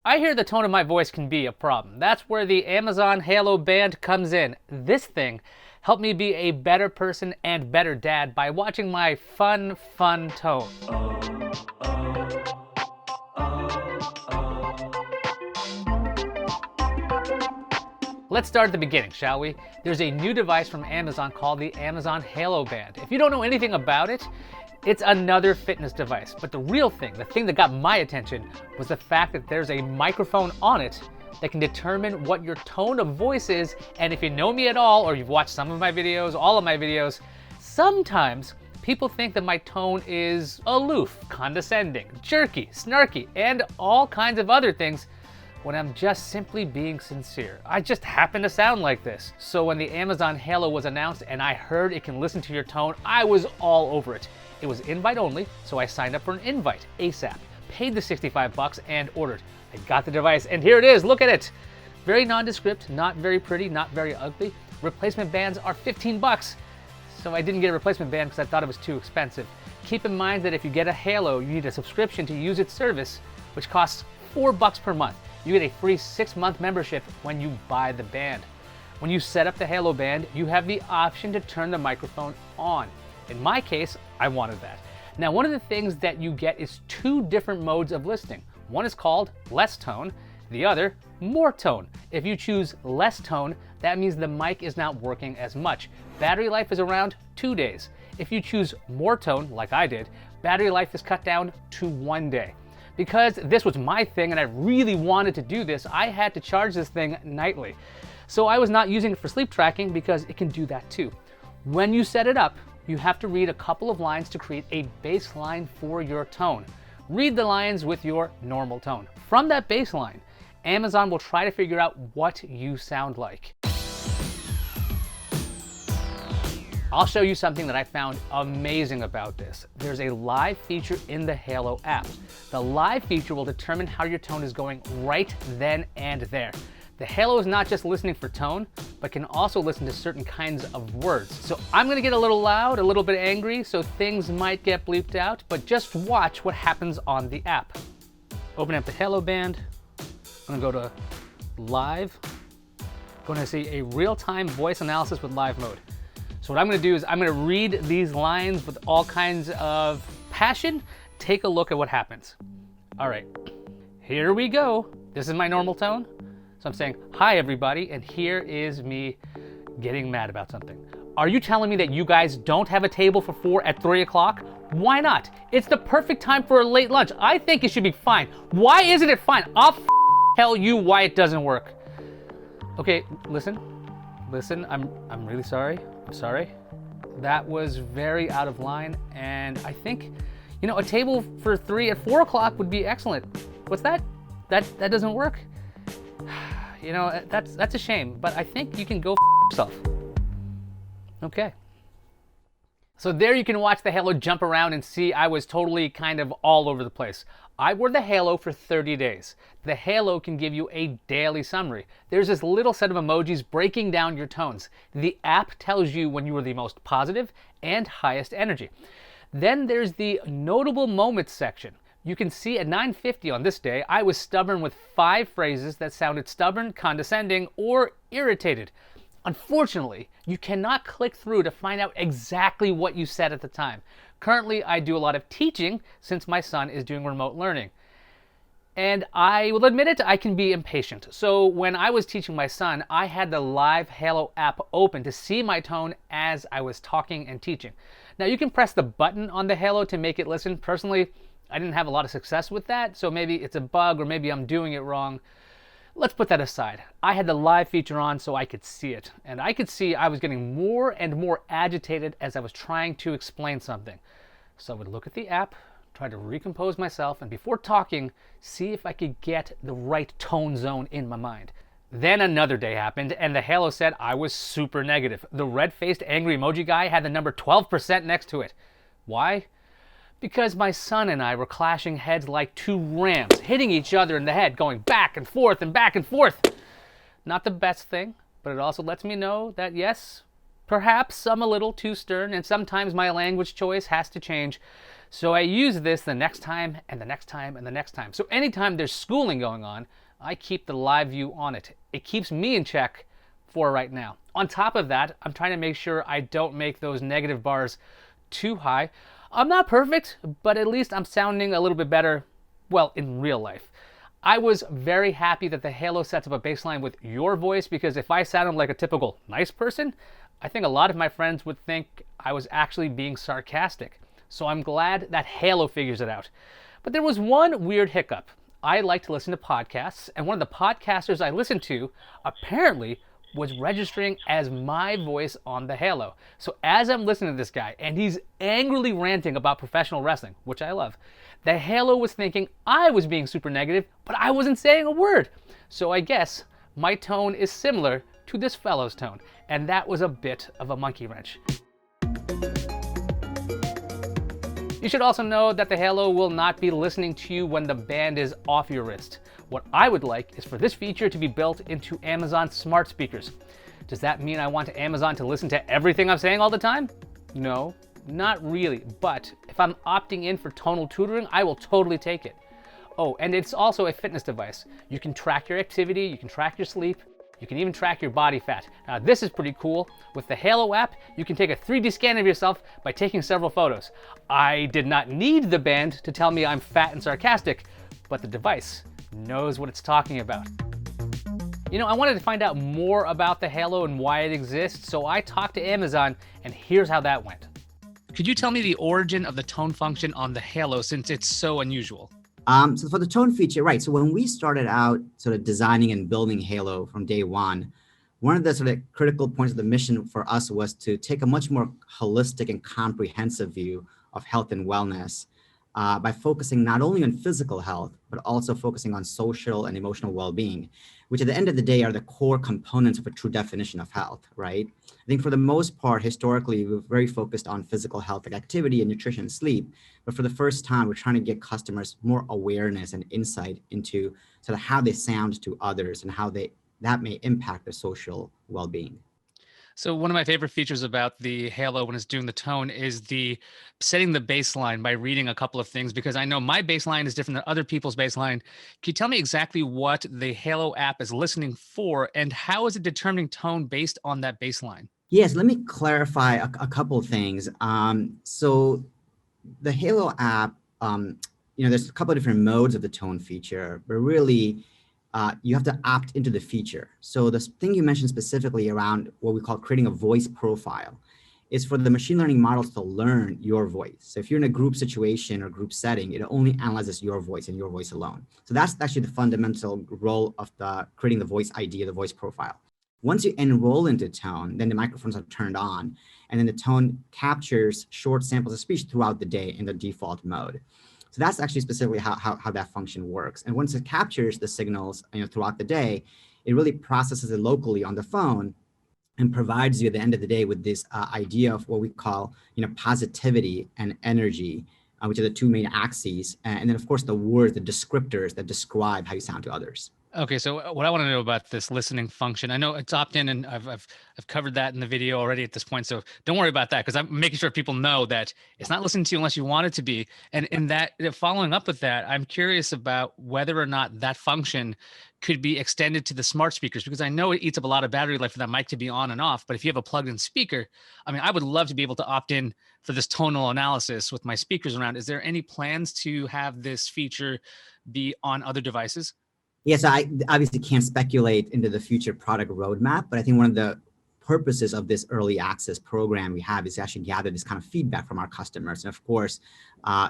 I hear the tone of my voice can be a problem. That's where the Amazon Halo Band comes in. This thing helped me be a better person and better dad by watching my fun tone. Let's start at the beginning, shall we? There's a new device from Amazon called the Amazon Halo Band. If you don't know anything about it, it's another fitness device. But the real thing, the thing that got my attention, was the fact that there's a microphone on it that can determine what your tone of voice is. And if you know me at all, or you've watched some of my videos, all of my videos, sometimes people think that my tone is aloof, condescending, jerky, snarky, and all kinds of other things, when I'm just simply being sincere. I just happen to sound like this. So when the Amazon Halo was announced and I heard it can listen to your tone, I was all over it. It was invite only, so I signed up for an invite ASAP, paid the $65 and ordered. I got the device and here it is, look at it. Very nondescript, not very pretty, not very ugly. Replacement bands are $15. So I didn't get a replacement band because I thought it was too expensive. Keep in mind that if you get a Halo, you need a subscription to use its service, which costs $4 per month. You get a free 6-month membership when you buy the band. When you set up the Halo Band, you have the option to turn the microphone on. In my case, I wanted that. Now, one of the things that you get is 2 different modes of listening. One is called less tone, the other more tone. If you choose less tone, that means the mic is not working as much. Battery life is around 2 days. If you choose more tone, like I did, battery life is cut down to 1 day. Because this was my thing and I really wanted to do this, I had to charge this thing nightly. So I was not using it for sleep tracking because it can do that too. When you set it up, you have to read a couple of lines to create a baseline for your tone. Read the lines with your normal tone. From that baseline, Amazon will try to figure out what you sound like. I'll show you something that I found amazing about this. There's a live feature in the Halo app. The live feature will determine how your tone is going right then and there. The Halo is not just listening for tone, but can also listen to certain kinds of words. So I'm gonna get a little loud, a little bit angry, so things might get bleeped out, but just watch what happens on the app. Open up the Halo Band. I'm gonna go to live. I'm gonna see a real-time voice analysis with live mode. So what I'm gonna do is I'm gonna read these lines with all kinds of passion. Take a look at what happens. All right, here we go. This is my normal tone. So I'm saying, hi everybody, and here is me getting mad about something. Are you telling me that you guys don't have a table for 4 at 3 o'clock? Why not? It's the perfect time for a late lunch. I think it should be fine. Why isn't it fine? I'll tell you why it doesn't work. Okay, listen, I'm really sorry. I'm sorry. That was very out of line, and I think, a table for 3 at 4 o'clock would be excellent. What's that? That doesn't work? That's a shame, but I think you can go yourself. Okay. So there you can watch the Halo jump around and see I was totally kind of all over the place. I wore the Halo for 30 days. The Halo can give you a daily summary. There's this little set of emojis breaking down your tones. The app tells you when you are the most positive and highest energy. Then there's the notable moments section. You can see at 9:50 on this day, I was stubborn with 5 phrases that sounded stubborn, condescending, or irritated. Unfortunately, you cannot click through to find out exactly what you said at the time. Currently, I do a lot of teaching since my son is doing remote learning. And I will admit it, I can be impatient. So when I was teaching my son, I had the live Halo app open to see my tone as I was talking and teaching. Now you can press the button on the Halo to make it listen. Personally, I didn't have a lot of success with that, so maybe it's a bug or maybe I'm doing it wrong. Let's put that aside. I had the live feature on so I could see it. And I could see I was getting more and more agitated as I was trying to explain something. So I would look at the app, try to recompose myself, and before talking, see if I could get the right tone zone in my mind. Then another day happened, and the Halo said I was super negative. The red-faced angry emoji guy had the number 12% next to it. Why? Because my son and I were clashing heads like 2 rams, hitting each other in the head, going back and forth and back and forth. Not the best thing, but it also lets me know that yes, perhaps I'm a little too stern, and sometimes my language choice has to change. So I use this the next time and the next time and the next time. So anytime there's schooling going on, I keep the live view on it. It keeps me in check for right now. On top of that, I'm trying to make sure I don't make those negative bars too high. I'm not perfect, but at least I'm sounding a little bit better, well, in real life. I was very happy that the Halo sets up a baseline with your voice, because if I sounded like a typical nice person, I think a lot of my friends would think I was actually being sarcastic. So I'm glad that Halo figures it out. But there was one weird hiccup. I like to listen to podcasts, and one of the podcasters I listened to apparently was registering as my voice on the Halo. So as I'm listening to this guy, and he's angrily ranting about professional wrestling, which I love, the Halo was thinking I was being super negative, but I wasn't saying a word. So I guess my tone is similar to this fellow's tone, and that was a bit of a monkey wrench. You should also know that the Halo will not be listening to you when the band is off your wrist. What I would like is for this feature to be built into Amazon smart speakers. Does that mean I want Amazon to listen to everything I'm saying all the time? No, not really, but if I'm opting in for tonal tutoring, I will totally take it. Oh, and it's also a fitness device. You can track your activity, you can track your sleep, you can even track your body fat. Now this is pretty cool. With the Halo app, you can take a 3D scan of yourself by taking several photos. I did not need the band to tell me I'm fat and sarcastic, but the device knows what it's talking about. You know, I wanted to find out more about the Halo and why it exists, so I talked to Amazon, and here's how that went. Could you tell me the origin of the tone function on the Halo, since it's so unusual? So for the tone feature, right. So when we started out sort of designing and building Halo from day one of the sort of critical points of the mission for us was to take a much more holistic and comprehensive view of health and wellness by focusing not only on physical health, but also focusing on social and emotional well-being, which at the end of the day are the core components of a true definition of health, right? I think for the most part, historically, we're very focused on physical health, like activity and nutrition and sleep. But for the first time, we're trying to get customers more awareness and insight into sort of how they sound to others and how that may impact their social well-being. So one of my favorite features about the Halo when it's doing the tone is the setting the baseline by reading a couple of things, because I know my baseline is different than other people's baseline. Can you tell me exactly what the Halo app is listening for, and how is it determining tone based on that baseline? Yes, let me clarify a couple of things. So the Halo app, there's a couple of different modes of the tone feature, but really, you have to opt into the feature. So the thing you mentioned specifically around what we call creating a voice profile is for the machine learning models to learn your voice. So if you're in a group situation or group setting, it only analyzes your voice and your voice alone. So that's actually the fundamental role of creating the voice ID, the voice profile. Once you enroll into tone, then the microphones are turned on, and then the tone captures short samples of speech throughout the day in the default mode. So that's actually specifically how that function works. And once it captures the signals throughout the day, it really processes it locally on the phone and provides you at the end of the day with this idea of what we call positivity and energy, which are the two main axes. And then of course the words, the descriptors that describe how you sound to others. Okay, so what I want to know about this listening function, I know it's opt-in, and I've covered that in the video already at this point, so don't worry about that, because I'm making sure people know that it's not listening to you unless you want it to be. And in that, following up with that, I'm curious about whether or not that function could be extended to the smart speakers, because I know it eats up a lot of battery life for that mic to be on and off. But if you have a plugged-in speaker, I mean, I would love to be able to opt in for this tonal analysis with my speakers around. Is there any plans to have this feature be on other devices? Yes, I obviously can't speculate into the future product roadmap, but I think one of the purposes of this early access program we have is to actually gather this kind of feedback from our customers. And of course,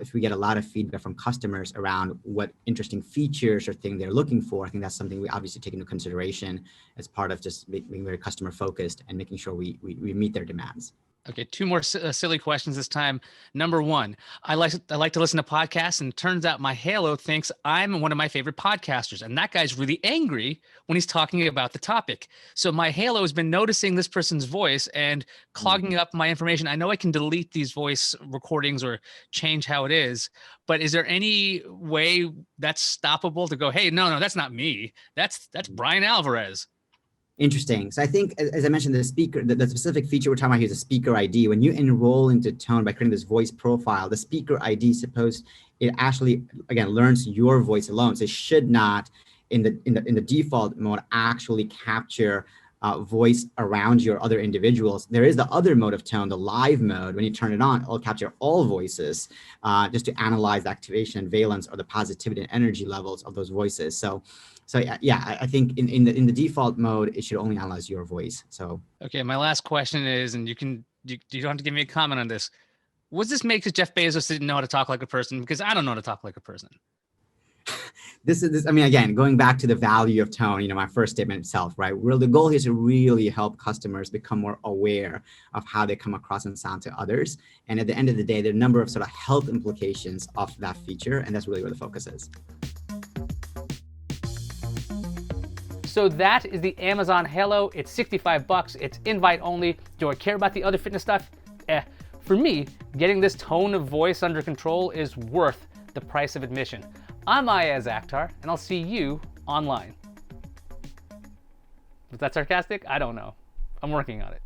if we get a lot of feedback from customers around what interesting features or thing they're looking for, I think that's something we obviously take into consideration as part of just being very customer focused and making sure we meet their demands. Okay, two more silly questions this time. Number one, I like to listen to podcasts, and it turns out my Halo thinks I'm one of my favorite podcasters, and that guy's really angry when he's talking about the topic. So my Halo has been noticing this person's voice and clogging up my information. I know I can delete these voice recordings or change how it is, but is there any way that's stoppable to go, hey, no, that's not me. That's Brian Alvarez? Interesting. So I think, as I mentioned, the specific feature we're talking about here is a speaker ID. When you enroll into Tone by creating this voice profile, the speaker ID it actually, again, learns your voice alone. So it should not, in the default mode, actually capture voice around your other individuals. There is the other mode of Tone, the live mode. When you turn it on, it'll capture all voices just to analyze the activation and valence or the positivity and energy levels of those voices. So yeah, I think in the default mode, it should only analyze your voice. So okay, my last question is, and you don't have to give me a comment on this. Was this made because Jeff Bezos didn't know how to talk like a person? Because I don't know how to talk like a person. I mean, again, going back to the value of Tone, my first statement itself, right? The goal here is to really help customers become more aware of how they come across and sound to others. And at the end of the day, there are a number of sort of health implications of that feature, and that's really where the focus is. So that is the Amazon Halo. It's $65. It's invite only. Do I care about the other fitness stuff? For me, getting this tone of voice under control is worth the price of admission. I'm Iyaz Akhtar, and I'll see you online. Was that sarcastic? I don't know. I'm working on it.